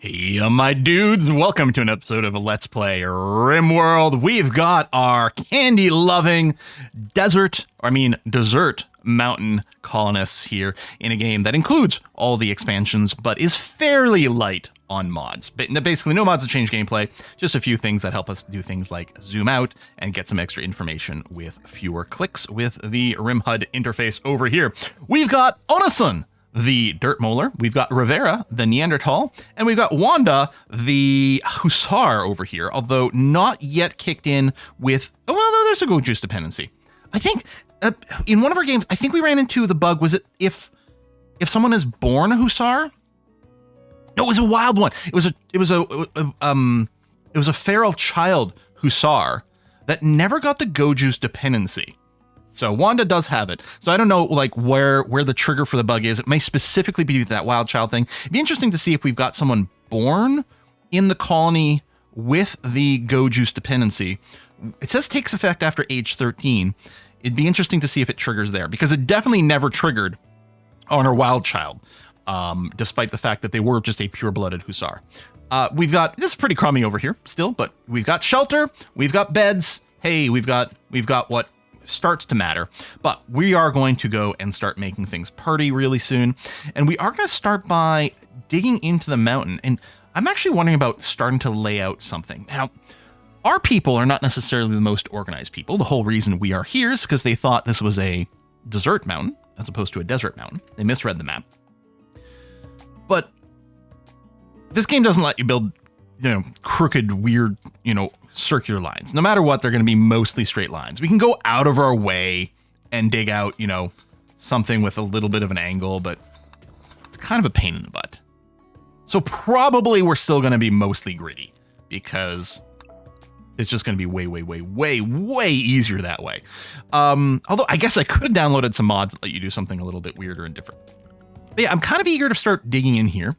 Hey, my dudes, welcome to an episode of Let's Play RimWorld. We've got our candy-loving dessert mountain colonists here in a game that includes all the expansions, but is fairly light on mods. Basically, no mods that change gameplay, just a few things that help us do things like zoom out and get some extra information with fewer clicks with the RimHUD interface over here. We've got Onasun, the Dirt Molar, we've got Rivera, the Neanderthal, and we've got Wanda, the Hussar over here, although not yet kicked in with, well, there's a Go Juice dependency. I think in one of our games, I think we ran into the bug, was it if someone is born a Hussar? No, it was a wild one. It was a feral child Hussar that never got the Go Juice dependency. So Wanda does have it. So I don't know like where the trigger for the bug is. It may specifically be that wild child thing. It'd be interesting to see if we've got someone born in the colony with the Go Juice dependency. It says takes effect after age 13. It'd be interesting to see if it triggers there, because it definitely never triggered on our wild child, despite the fact that they were just a pure-blooded Hussar. We've got, this is pretty crummy over here still, but we've got shelter, we've got beds. Hey, we've got what starts to matter, but we are going to go and start making things party really soon. And we are going to start by digging into the mountain. And I'm actually wondering about starting to lay out something. Now, our people are not necessarily the most organized people. The whole reason we are here is because they thought this was a desert mountain as opposed to a desert mountain. They misread the map. But this game doesn't let you build, crooked, weird, circular lines. No matter what, they're going to be mostly straight lines. We can go out of our way and dig out, something with a little bit of an angle, but it's kind of a pain in the butt. So probably we're still going to be mostly gritty, because it's just going to be way easier that way. Although I guess I could have downloaded some mods that let you do something a little bit weirder and different. But yeah, I'm kind of eager to start digging in here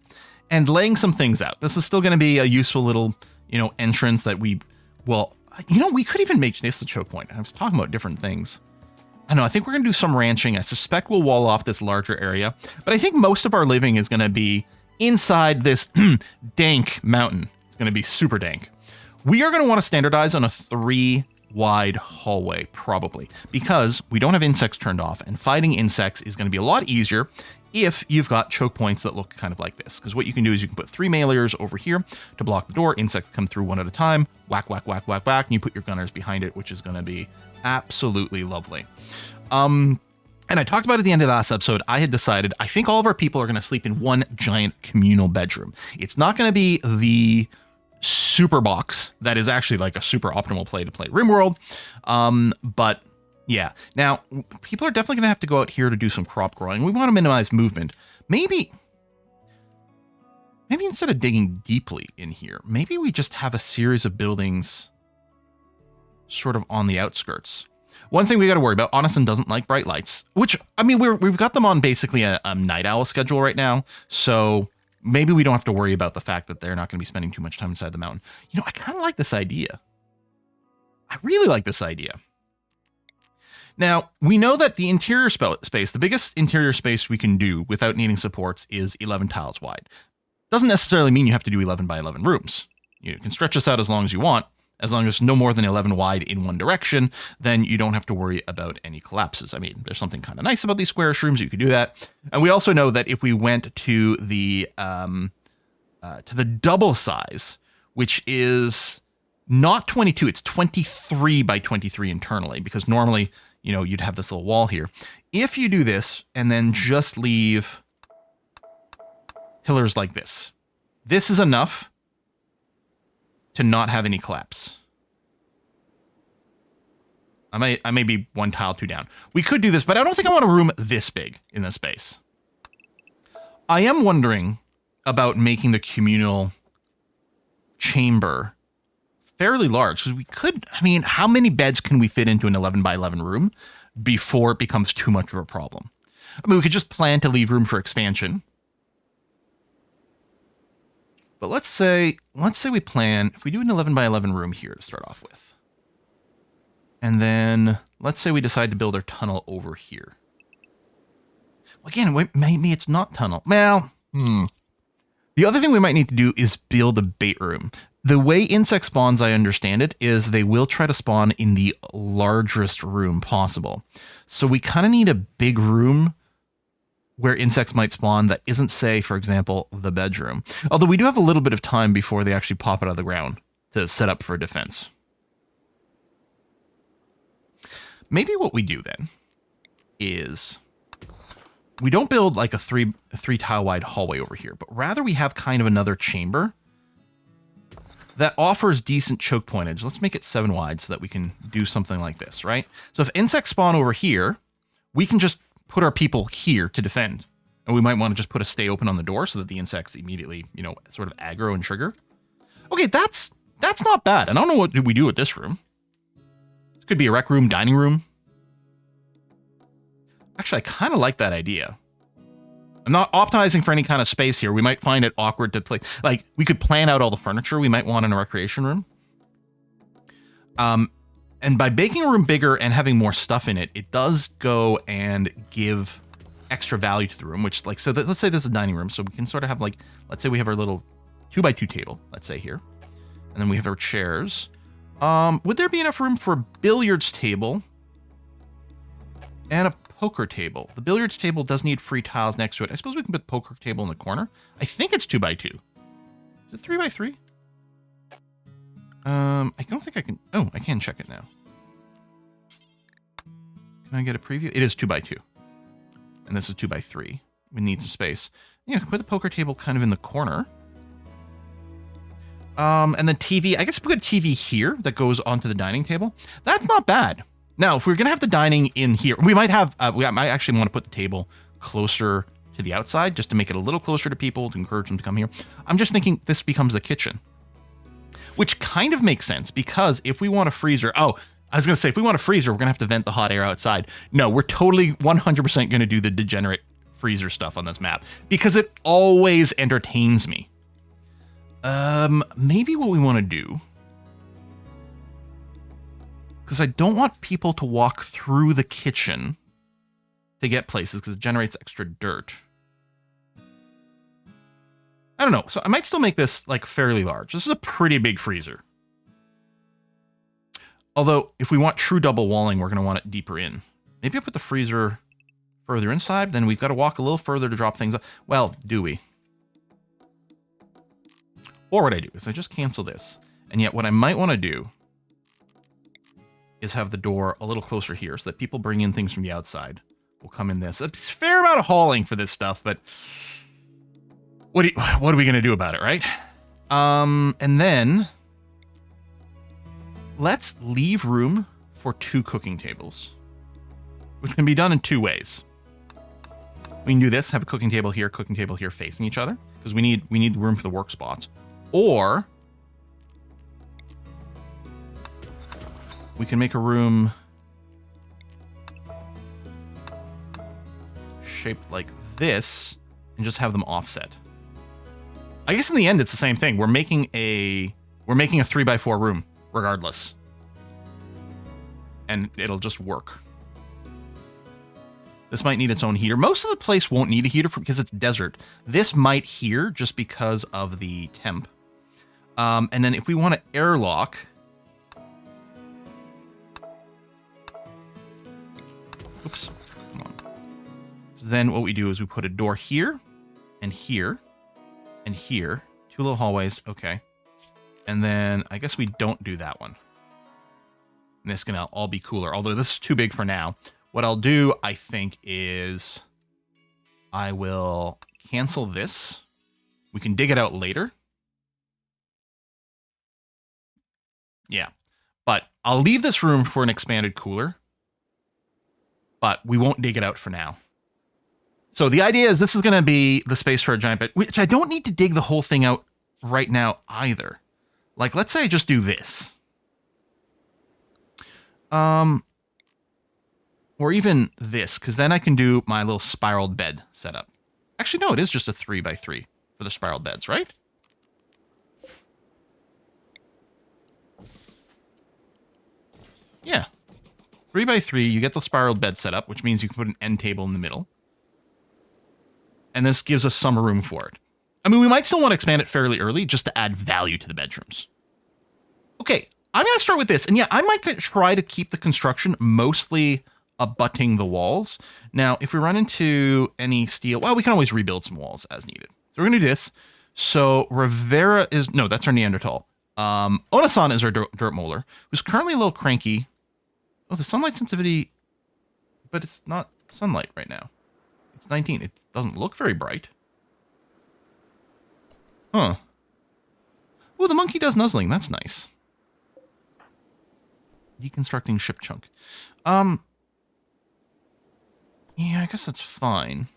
and laying some things out. This is still going to be a useful little, entrance that we could even make this a choke point. I was talking about different things. I think we're going to do some ranching. I suspect we'll wall off this larger area, but I think most of our living is going to be inside this dank mountain. It's going to be super dank. We are going to want to standardize on a 3-wide hallway, probably, because we don't have insects turned off, and fighting insects is going to be a lot easier if you've got choke points that look kind of like this. Because what you can do is you can put 3 mailers over here to block the door. Insects come through one at a time. Whack, whack, whack, whack, whack. And you put your gunners behind it, which is going to be absolutely lovely. And I talked about at the end of the last episode, I had decided I think all of our people are going to sleep in one giant communal bedroom. It's not going to be the super box that is actually like a super optimal play to play RimWorld. But yeah, now people are definitely going to have to go out here to do some crop growing. We want to minimize movement. Maybe instead of digging deeply in here, maybe we just have a series of buildings sort of on the outskirts. One thing we got to worry about, Onasun doesn't like bright lights, which, we've got them on basically a night owl schedule right now. So maybe we don't have to worry about the fact that they're not going to be spending too much time inside the mountain. I kind of like this idea. I really like this idea. Now, we know that the interior space, the biggest interior space we can do without needing supports is 11 tiles wide. Doesn't necessarily mean you have to do 11 by 11 rooms. You can stretch this out as long as you want. As long as no more than 11 wide in one direction, then you don't have to worry about any collapses. There's something kind of nice about these squarish rooms. You could do that. And we also know that if we went to the double size, which is not 22, it's 23 by 23 internally, because normally, you'd have this little wall here. If you do this and then just leave pillars like this, this is enough to not have any collapse. I may be one tile too down. We could do this, but I don't think I want a room this big in this space. I am wondering about making the communal chamber fairly large, because we could, how many beds can we fit into an 11 by 11 room before it becomes too much of a problem? We could just plan to leave room for expansion. But let's say we plan, if we do an 11 by 11 room here to start off with, and then let's say we decide to build our tunnel over here. Again, maybe it's not tunnel. Well, The other thing we might need to do is build a bait room. The way insect spawns, I understand it, is they will try to spawn in the largest room possible. So we kind of need a big room where insects might spawn that isn't, say, for example, the bedroom. Although we do have a little bit of time before they actually pop out of the ground to set up for defense. Maybe what we do then is we don't build like a three tile wide hallway over here, but rather we have kind of another chamber that offers decent choke pointage. Let's make it 7 wide so that we can do something like this, right? So if insects spawn over here, we can just put our people here to defend. And we might want to just put a stay open on the door so that the insects immediately, you know, sort of aggro and trigger. Okay, that's not bad. And I don't know what we do with this room. This could be a rec room, dining room. Actually, I kind of like that idea. I'm not optimizing for any kind of space here. We might find it awkward to play. Like, we could plan out all the furniture we might want in a recreation room. And by making a room bigger and having more stuff in it, it does go and give extra value to the room, which, like, so let's say this is a dining room. So we can sort of have, like, let's say we have our little 2x2 table, let's say here. And then we have our chairs. Would there be enough room for a billiards table and a poker table? The billiards table does need free tiles next to it. I suppose we can put the poker table in the corner. I think it's 2x2. Is it 3x3? I don't think I can. Oh, I can check it now. Can I get a preview? It is 2x2. And this is 2x3. We need some space. Yeah, put the poker table kind of in the corner. And then TV. I guess we put a TV here that goes onto the dining table. That's not bad. Now, if we're going to have the dining in here, we might have, we might actually want to put the table closer to the outside just to make it a little closer to people, to encourage them to come here. I'm just thinking this becomes the kitchen, which kind of makes sense because if we want a freezer, oh, I was going to say, if we want a freezer, we're going to have to vent the hot air outside. No, we're totally 100% going to do the degenerate freezer stuff on this map because it always entertains me. Maybe what we want to do, because I don't want people to walk through the kitchen to get places because it generates extra dirt. I don't know. So I might still make this like fairly large. This is a pretty big freezer. Although if we want true double walling, we're going to want it deeper in. Maybe I'll put the freezer further inside. Then we've got to walk a little further to drop things up. Well, do we? Or what I do is I just cancel this. And yet what I might want to do is have the door a little closer here so that people bring in things from the outside will come in this. It's a fair amount of hauling for this stuff, but what are we going to do about it, right? And then let's leave room for 2 cooking tables, which can be done in 2 ways. We can do this, have a cooking table here facing each other, because we need room for the work spots. Or we can make a room shaped like this and just have them offset. I guess in the end, it's the same thing. We're making a 3x4 room regardless. And it'll just work. This might need its own heater. Most of the place won't need a heater because it's desert. This might here just because of the temp. And then if we want to airlock, oops, come on. So then what we do is we put a door here and here and here, 2 little hallways. Okay. And then I guess we don't do that one. And this can all be cooler, although this is too big for now. What I'll do, I think, is I will cancel this. We can dig it out later. Yeah, but I'll leave this room for an expanded cooler, but we won't dig it out for now. So the idea is this is going to be the space for a giant bed, which I don't need to dig the whole thing out right now either. Like, let's say I just do this. Or even this, because then I can do my little spiraled bed setup. Actually, no, it is just a 3x3 for the spiraled beds, right? Yeah. 3x3, you get the spiraled bed setup, which means you can put an end table in the middle. And this gives us some room for it. I mean, we might still want to expand it fairly early just to add value to the bedrooms. Okay, I'm going to start with this. And yeah, I might try to keep the construction mostly abutting the walls. Now, if we run into any steel, well, we can always rebuild some walls as needed. So we're going to do this. So Rivera is, no, that's our Neanderthal. Onasan is our dirt molar, who's currently a little cranky. Oh, the sunlight sensitivity, but it's not sunlight right now. It's 19. It doesn't look very bright. Huh. Oh, the monkey does nuzzling. That's nice. Deconstructing ship chunk. Yeah, I guess that's fine.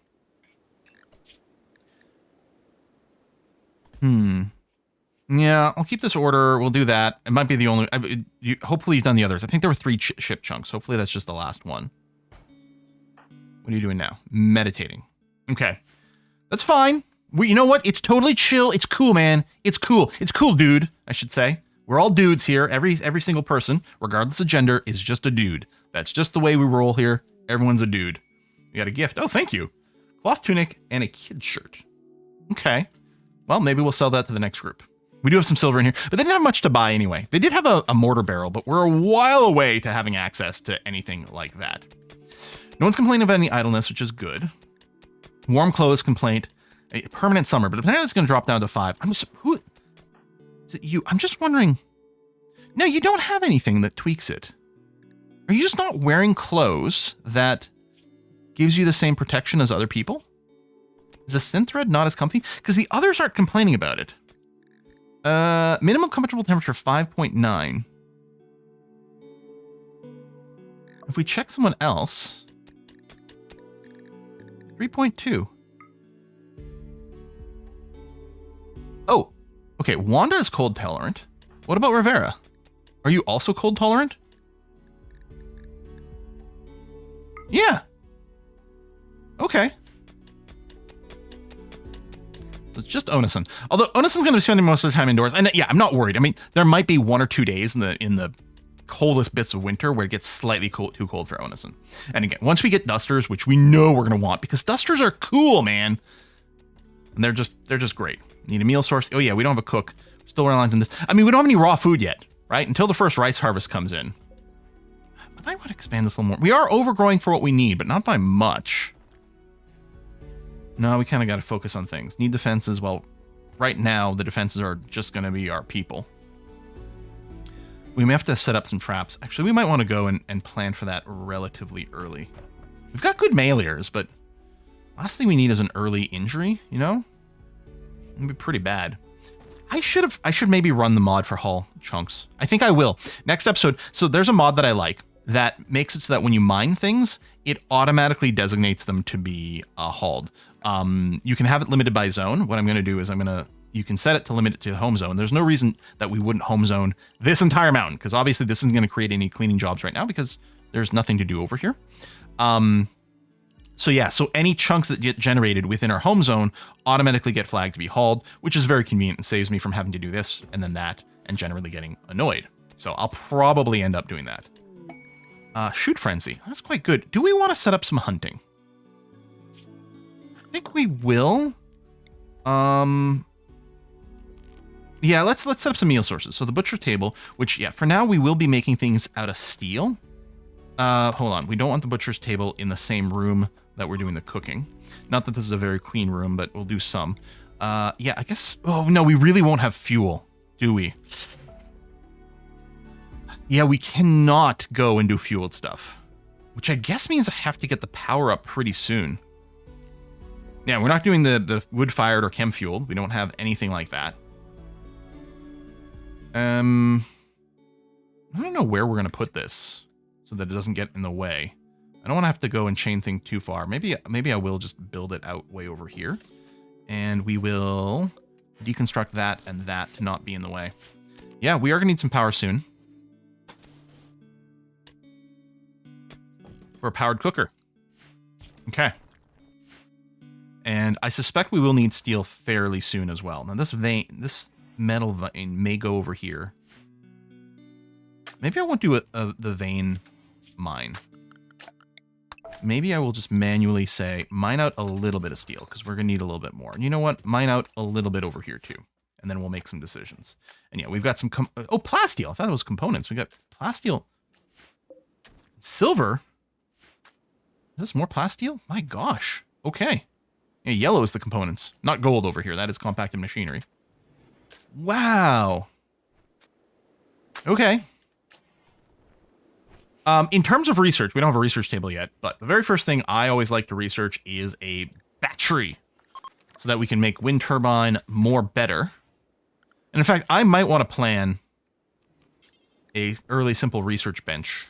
Yeah, I'll keep this order. We'll do that. It might be the only... hopefully you've done the others. I think there were 3 ship chunks. Hopefully that's just the last one. What are you doing now? Meditating. Okay. That's fine. You know what? It's totally chill. It's cool, man. It's cool. It's cool, dude, I should say. We're all dudes here. Every single person, regardless of gender, is just a dude. That's just the way we roll here. Everyone's a dude. We got a gift. Oh, thank you. Cloth tunic and a kid shirt. Okay. Well, maybe we'll sell that to the next group. We do have some silver in here, but they didn't have much to buy anyway. They did have a mortar barrel, but we're a while away to having access to anything like that. No one's complaining of any idleness, which is good. Warm clothes complaint. A permanent summer, but apparently it's going to drop down to 5. Who is it? You? I'm just wondering. No, you don't have anything that tweaks it. Are you just not wearing clothes that gives you the same protection as other people? Is a thin thread not as comfy? Because the others aren't complaining about it. Minimum comfortable temperature 5.9. If we check someone else, 3.2. Oh, okay. Wanda is cold tolerant. What about Rivera? Are you also cold tolerant? Yeah. Okay. So it's just Onasan. Although Onasan's going to be spending most of the time indoors. And yeah, I'm not worried. I mean, there might be 1 or 2 days in the coldest bits of winter where it gets slightly too cold for Onasan. And again, once we get dusters, which we know we're going to want, because dusters are cool, man. And they're just great. Need a meal source. Oh yeah, we don't have a cook. We're still relying on this. I mean, we don't have any raw food yet, right? Until the first rice harvest comes in. I might want to expand this a little more. We are overgrowing for what we need, but not by much. No, we kind of got to focus on things. Need defenses. Well, right now, the defenses are just going to be our people. We may have to set up some traps. Actually, we might want to go and plan for that relatively early. We've got good meleers, but last thing we need is an early injury, you know? It'd be pretty bad. I should maybe run the mod for hull chunks. I think I will. Next episode. So there's a mod that I like that makes it so that when you mine things, it automatically designates them to be hulled. You can have it limited by zone. What I'm going to do is you can set it to limit it to the home zone. There's no reason that we wouldn't home zone this entire mountain, because obviously this isn't going to create any cleaning jobs right now because there's nothing to do over here. So yeah, so any chunks that get generated within our home zone automatically get flagged to be hauled, which is very convenient and saves me from having to do this and then that and generally getting annoyed. So I'll probably end up doing that. Shoot frenzy. That's quite good. Do we want to set up some hunting? I think we will. Yeah, let's set up some meal sources. So the butcher table, which yeah, for now we will be making things out of steel. Hold on. We don't want the butcher's table in the same room that we're doing the cooking. Not that this is a very clean room, but we'll do some. Yeah, I guess. Oh, no, we really won't have fuel, do we? Yeah, we cannot go and do fueled stuff, which I guess means I have to get the power up pretty soon. Yeah, we're not doing the wood-fired or chem-fueled. We don't have anything like that. I don't know where we're going to put this so that it doesn't get in the way. I don't want to have to go and chain thing too far. Maybe I will just build it out way over here. And we will deconstruct that and that to not be in the way. Yeah, we are going to need some power soon. For a powered cooker. Okay. And I suspect we will need steel fairly soon as well. Now this metal vein may go over here. Maybe I won't do the vein mine. maybe I will just manually say mine out a little bit of steel because we're going to need a little bit more. And you know what? Mine out a little bit over here too. And then we'll make some decisions. And yeah, we've got some, plasteel. I thought it was components. We got plasteel. Silver. Is this more plasteel? My gosh. Okay. Yeah, yellow is the components, not gold over here. That is compacted machinery. Wow. Okay. In terms of research, we don't have a research table yet, but the very first thing I always like to research is a battery so that we can make wind turbine more better. And in fact, I might want to plan a early simple research bench.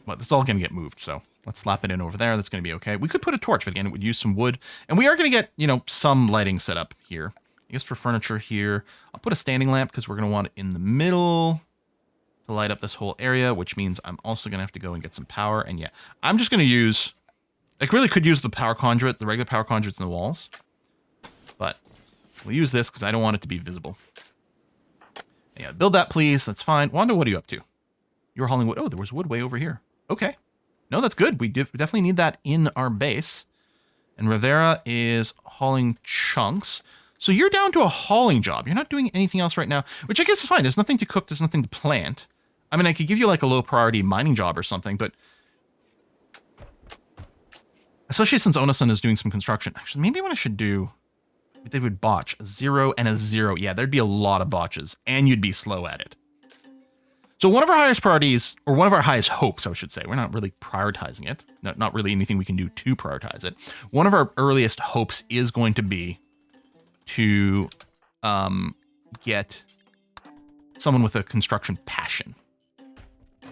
But it's all going to get moved, so let's slap it in over there. That's going to be okay. We could put a torch, but again, it would use some wood. And we are going to get, you know, some lighting set up here. I guess for furniture here, I'll put a standing lamp because we're going to want it in the middle to light up this whole area, which means I'm also going to have to go and get some power. And yeah, I'm just going to use, like, really could use the power conduit, the regular power conduits in the walls. But we'll use this because I don't want it to be visible. And yeah, build that, please. That's fine. Wanda, what are you up to? You're hauling wood. Oh, there was wood way over here. Okay. No, that's good. We definitely need that in our base. And Rivera is hauling chunks. So you're down to a hauling job. You're not doing anything else right now, which I guess is fine. There's nothing to cook. There's nothing to plant. I mean, I could give you like a low priority mining job or something, but especially since Onasan is doing some construction. Actually, maybe what I should do, they would botch a 0 and a 0. Yeah, there'd be a lot of botches and you'd be slow at it. So one of our highest priorities, or one of our highest hopes, I should say, we're not really prioritizing it. Not really anything we can do to prioritize it. One of our earliest hopes is going to be to get someone with a construction passion. There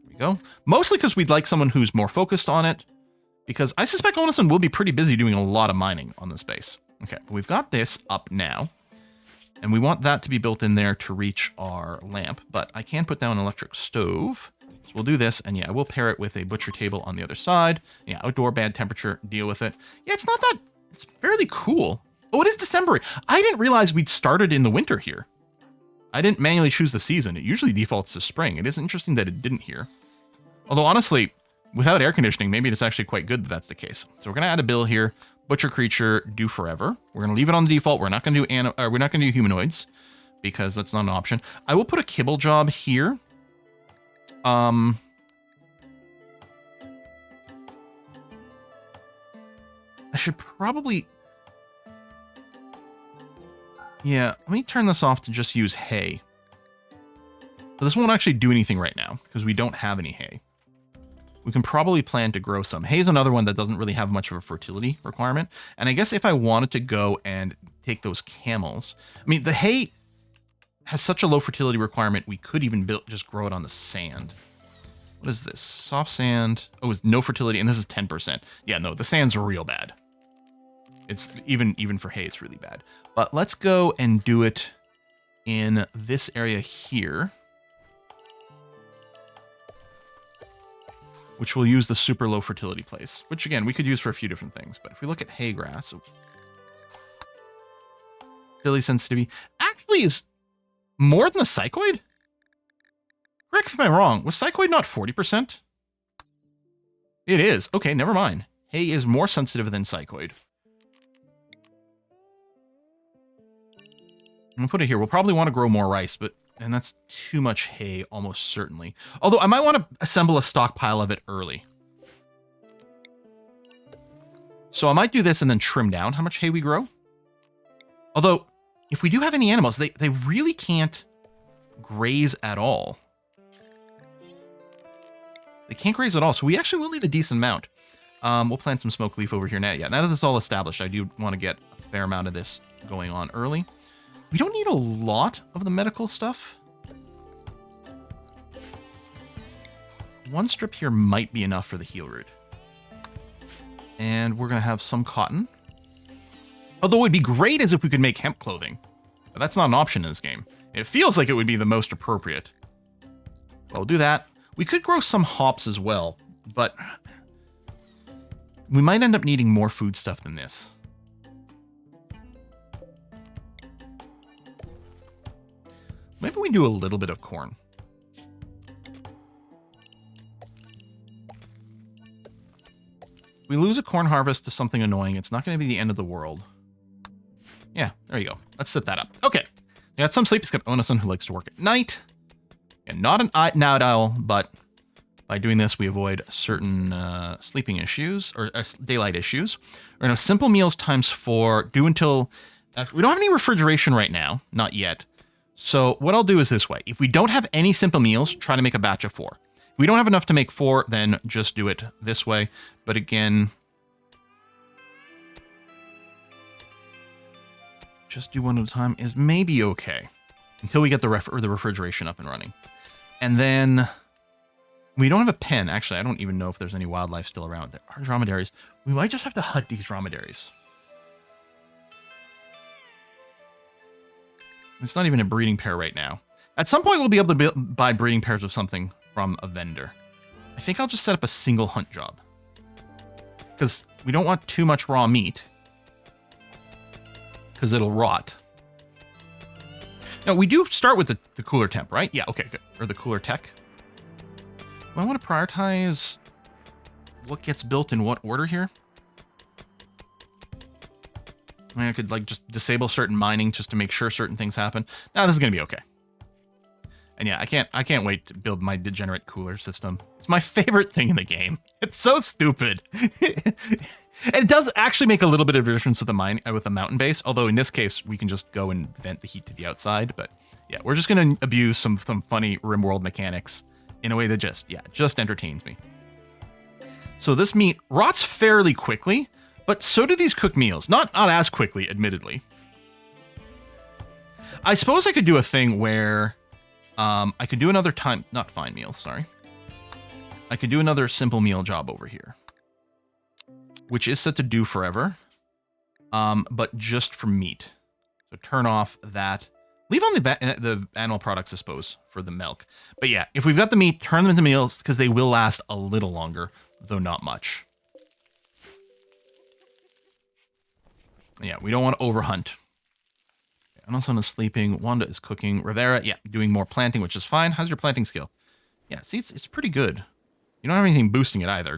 we go. Mostly because we'd like someone who's more focused on it, because I suspect Onasan will be pretty busy doing a lot of mining on this base. Okay, but we've got this up now. And we want that to be built in there to reach our lamp, but I can put down an electric stove. So we'll do this, and yeah, I will pair it with a butcher table on the other side. Yeah, outdoor, bad temperature, deal with it. Yeah, it's not that, it's fairly cool. Oh, it is December. I didn't realize we'd started in the winter here. I didn't manually choose the season. It usually defaults to spring. It is interesting that it didn't here. Although honestly, without air conditioning, maybe it's actually quite good that that's the case. So we're going to add a bill here. Butcher creature, do forever. We're going to leave it on the default. We're not going to do humanoids because that's not an option. I will put a kibble job here. I should probably, yeah, let me turn this off to just use hay. But this won't actually do anything right now because we don't have any hay. We can probably plan to grow some. Hay is another one that doesn't really have much of a fertility requirement. And I guess if I wanted to go and take those camels, I mean, the hay has such a low fertility requirement, we could even just grow it on the sand. What is this? Soft sand. Oh, it's no fertility, and this is 10%. Yeah, no, the sand's real bad. It's even for hay, it's really bad. But let's go and do it in this area here, which will use the super low fertility place, which again, we could use for a few different things. But if we look at hay grass, fertility sensitivity actually is more than the psychoid. Correct if I'm wrong. Was psychoid not 40%? It is. Okay, never mind. Hay is more sensitive than psychoid. I'm gonna put it here. We'll probably want to grow more rice, and that's too much hay, almost certainly. Although I might want to assemble a stockpile of it early. So I might do this and then trim down how much hay we grow. Although, if we do have any animals, they really can't graze at all. They can't graze at all, so we actually will need a decent amount. We'll plant some smoke leaf over here now. Yeah, now that it's all established, I do want to get a fair amount of this going on early. We don't need a lot of the medical stuff. One strip here might be enough for the heal root. And we're going to have some cotton. Although it would be great as if we could make hemp clothing. But that's not an option in this game. It feels like it would be the most appropriate. We'll do that. We could grow some hops as well, but we might end up needing more food stuff than this. Maybe we do a little bit of corn. we lose a corn harvest to something annoying, it's not going to be the end of the world. Yeah, there you go. Let's set that up. Okay. We got some sleep. He's got Onason who likes to work at night. And not an night owl, but by doing this, we avoid certain sleeping issues or daylight issues. We're going to have simple meals times 4, do until... we don't have any refrigeration right now. Not yet. So what I'll do is this way. If we don't have any simple meals, try to make a batch of 4. If we don't have enough to make 4, then just do it this way. But again... just do one at a time is maybe okay until we get the refrigeration up and running. And then we don't have a pen. Actually, I don't even know if there's any wildlife still around. There are dromedaries. We might just have to hunt these dromedaries. It's not even a breeding pair right now. At some point, we'll be able to buy breeding pairs of something from a vendor. I think I'll just set up a single hunt job because we don't want too much raw meat. Because it'll rot. Now, we do start with the cooler temp, right? Yeah, okay, good. Or the cooler tech. Do I want to prioritize what gets built in what order here? I mean, I could, like, just disable certain mining just to make sure certain things happen. Now, this is going to be okay. And yeah, I can't wait to build my degenerate cooler system. It's my favorite thing in the game. It's so stupid. And it does actually make a little bit of a difference with the mountain base. Although in this case, we can just go and vent the heat to the outside. But yeah, we're just going to abuse some funny RimWorld mechanics in a way that just entertains me. So this meat rots fairly quickly, but so do these cooked meals. Not as quickly, admittedly. I suppose I could do a thing where... I could do another not fine meal, sorry. I could do another simple meal job over here, which is set to do forever, but just for meat. So turn off that. Leave on the animal products, I suppose, for the milk. But yeah, if we've got the meat, turn them into meals because they will last a little longer, though not much. Yeah, we don't want to overhunt. Anason is sleeping. Wanda is cooking. Rivera, yeah, doing more planting, which is fine. How's your planting skill? Yeah, see, it's pretty good. You don't have anything boosting it either.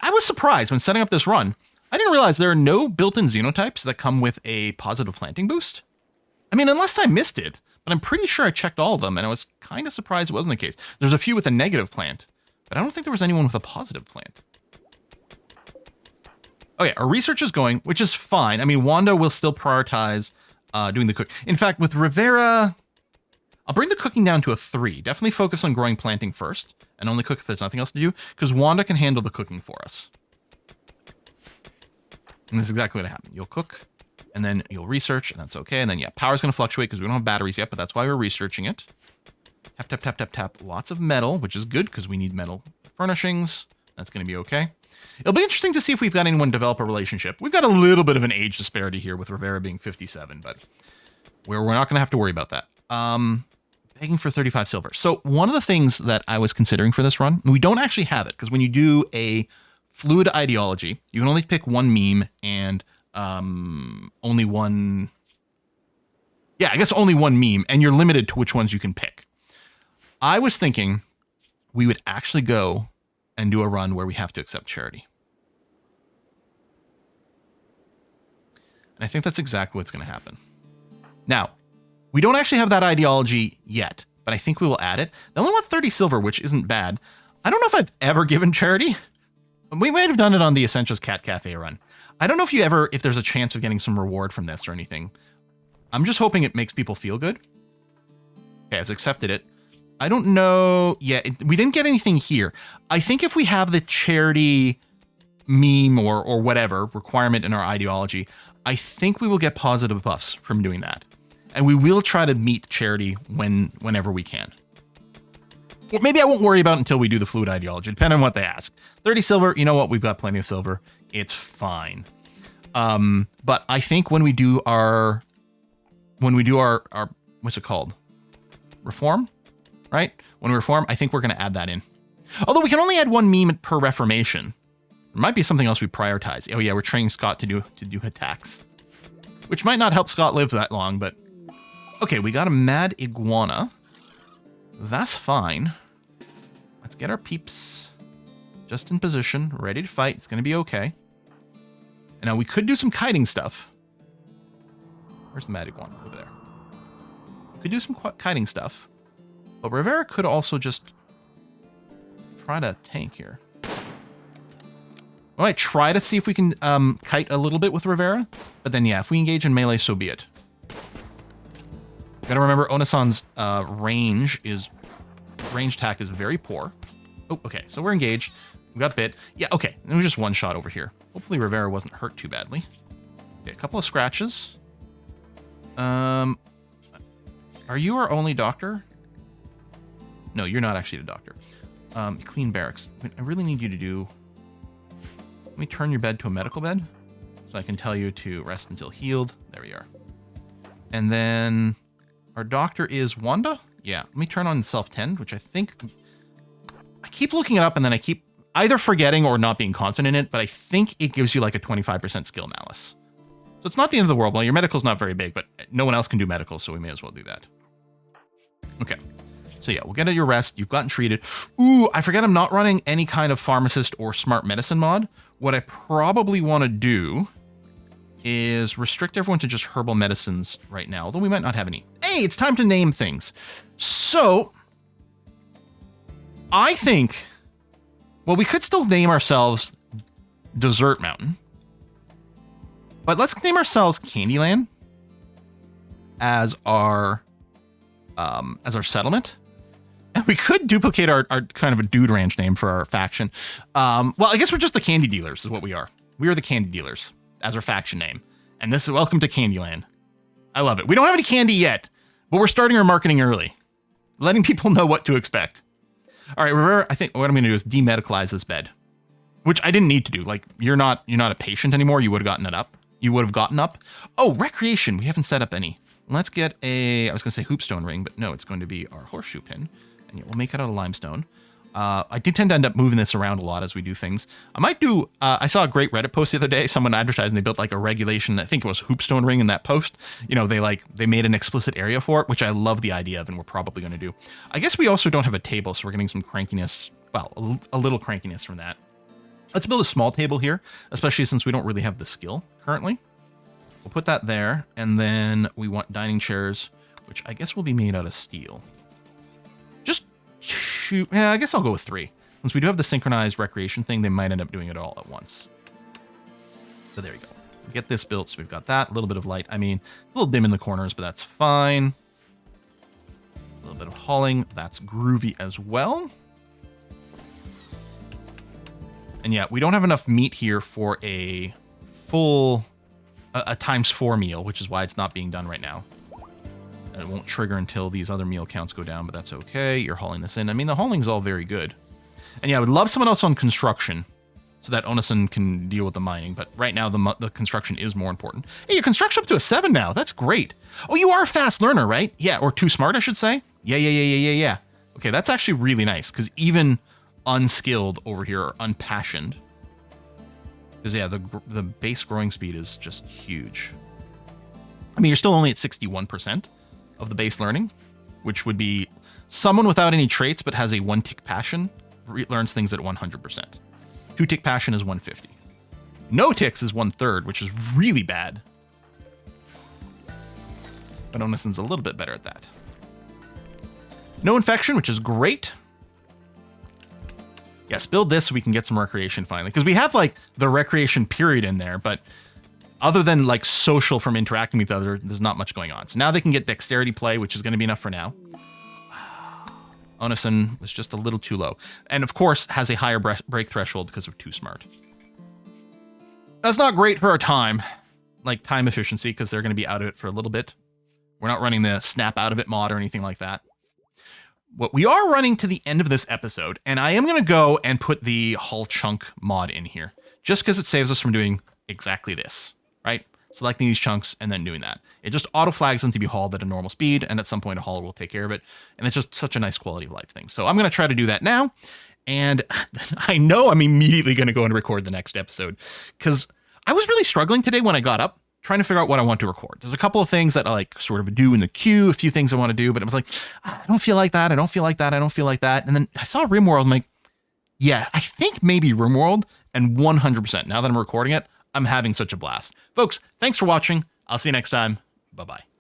I was surprised when setting up this run. I didn't realize there are no built-in xenotypes that come with a positive planting boost. I mean, unless I missed it, but I'm pretty sure I checked all of them, and I was kind of surprised it wasn't the case. There's a few with a negative plant, but I don't think there was anyone with a positive plant. Oh yeah, our research is going, which is fine. I mean, Wanda will still prioritize doing the cook. In fact, with Rivera, I'll bring the cooking down to a 3. Definitely focus on growing planting first, and only cook if there's nothing else to do, because Wanda can handle the cooking for us. And this is exactly what happened. You'll cook, and then you'll research, and that's okay. And then, yeah, power's going to fluctuate because we don't have batteries yet, but that's why we're researching it. Tap, tap, tap, tap, tap. Lots of metal, which is good because we need metal furnishings. That's going to be okay. It'll be interesting to see if we've got anyone develop a relationship. We've got a little bit of an age disparity here with Rivera being 57, but we're not going to have to worry about that. Begging for 35 silver. So one of the things that I was considering for this run, we don't actually have it because when you do a fluid ideology, you can only pick one meme and only one... yeah, I guess only one meme, and you're limited to which ones you can pick. I was thinking we would actually go and do a run where we have to accept charity. And I think that's exactly what's going to happen. Now, we don't actually have that ideology yet, but I think we will add it. They only want 30 silver, which isn't bad. I don't know if I've ever given charity. We might have done it on the Essentials Cat Cafe run. I don't know if there's a chance of getting some reward from this or anything. I'm just hoping it makes people feel good. Okay, I've accepted it. I don't know. Yeah, we didn't get anything here. I think if we have the charity meme or whatever requirement in our ideology, I think we will get positive buffs from doing that. And we will try to meet charity whenever we can. Or maybe I won't worry about it until we do the fluid ideology, depending on what they ask. 30 silver, you know what? We've got plenty of silver. It's fine. But I think when we do our what's it called? Reform? Right? When we reform, I think we're going to add that in. Although we can only add one meme per reformation. There might be something else we prioritize. Oh yeah, we're training Scott to do attacks. Which might not help Scott live that long, but... okay, we got a mad iguana. That's fine. Let's get our peeps. Just in position, ready to fight. It's going to be okay. And now we could do some kiting stuff. Where's the magic wand? Over there. We could do some kiting stuff. But Rivera could also just try to tank here. I might try to see if we can kite a little bit with Rivera. But then, yeah, if we engage in melee, so be it. Gotta remember, Onasan's range attack is very poor. Oh, okay, so we're engaged. We got bit. Yeah, okay. And it was just one shot over here. Hopefully Rivera wasn't hurt too badly. Okay, a couple of scratches. Are you our only doctor? No, you're not actually the doctor. Clean barracks. I really need you to do... Let me turn your bed to a medical bed so I can tell you to rest until healed. There we are. And then our doctor is Wanda? Yeah, let me turn on self-tend, which I think... I keep looking it up and then I keep either forgetting or not being confident in it, but I think it gives you like a 25% skill malice. So it's not the end of the world. Well, your medical's not very big, but no one else can do medical, so we may as well do that. Okay. So yeah, we'll get at your rest. You've gotten treated. Ooh, I forget I'm not running any kind of pharmacist or smart medicine mod. What I probably want to do is restrict everyone to just herbal medicines right now, although we might not have any. Hey, it's time to name things. So I think... Well, we could still name ourselves Desert Mountain. But let's name ourselves Candyland as our settlement. And we could duplicate our kind of a dude ranch name for our faction. Well, I guess we're just the candy dealers is what we are. We are the candy dealers as our faction name. And this is welcome to Candyland. I love it. We don't have any candy yet, but we're starting our marketing early. Letting people know what to expect. All right, Rivera, I think what I'm going to do is demedicalize this bed, which I didn't need to do. Like, you're not a patient anymore. You would have gotten it up. You would have gotten up. Oh, recreation. We haven't set up any. Let's get a, I was going to say hoopstone ring, but no, it's going to be our horseshoe pin. And we'll make it out of limestone. I do tend to end up moving this around a lot as we do things. I might do, I saw a great Reddit post the other day. Someone advertised and they built like a regulation. I think it was hoopstone ring in that post. You know, they made an explicit area for it, which I love the idea of and we're probably going to do. I guess we also don't have a table, so we're getting some crankiness. Well, a little crankiness from that. Let's build a small table here, especially since we don't really have the skill currently. We'll put that there. And then we want dining chairs, which I guess will be made out of steel. Just shoot. Yeah, I guess I'll go with 3. Since we do have the synchronized recreation thing, they might end up doing it all at once. So there you go. Get this built. So we've got that. A little bit of light. I mean, it's a little dim in the corners, but that's fine. A little bit of hauling. That's groovy as well. And yeah, we don't have enough meat here for a full, a ×4 meal, which is why it's not being done right now. And it won't trigger until these other meal counts go down, but that's okay. You're hauling this in. I mean, the hauling's all very good. And yeah, I would love someone else on construction so that Onasan can deal with the mining. But right now, the construction is more important. Hey, your construction up to a 7 now. That's great. Oh, you are a fast learner, right? Yeah, or too smart, I should say. Yeah. Okay, that's actually really nice, because even unskilled over here, or unpassioned. Because yeah, the base growing speed is just huge. I mean, you're still only at 61% of the base learning, which would be someone without any traits but has a 1-tick passion learns things at 100%. 2-tick passion is 150. No ticks is 1/3, which is really bad. But Onasan's a little bit better at that. No infection, which is great. Yes, build this so we can get some recreation finally. Because we have like the recreation period in there, but other than like social from interacting with other, there's not much going on. So now they can get dexterity play, which is going to be enough for now. Onasan was just a little too low. And of course has a higher break threshold because of too smart. That's not great for our time, like time efficiency, because they're going to be out of it for a little bit. We're not running the snap out of it mod or anything like that. What we are running to the end of this episode, and I am going to go and put the hull chunk mod in here, just because it saves us from doing exactly this, right? Selecting these chunks and then doing that. It just auto flags them to be hauled at a normal speed, and at some point a hauler will take care of it. And it's just such a nice quality of life thing. So I'm going to try to do that now. And I know I'm immediately going to go and record the next episode, because I was really struggling today when I got up, trying to figure out what I want to record. There's a couple of things that I like sort of do in the queue, a few things I want to do, but it was like, I don't feel like that. I don't feel like that. I don't feel like that. And then I saw RimWorld. I'm like, Yeah, I think maybe RimWorld, and 100%. Now that I'm recording it, I'm having such a blast. Folks, thanks for watching. I'll see you next time. Bye-bye.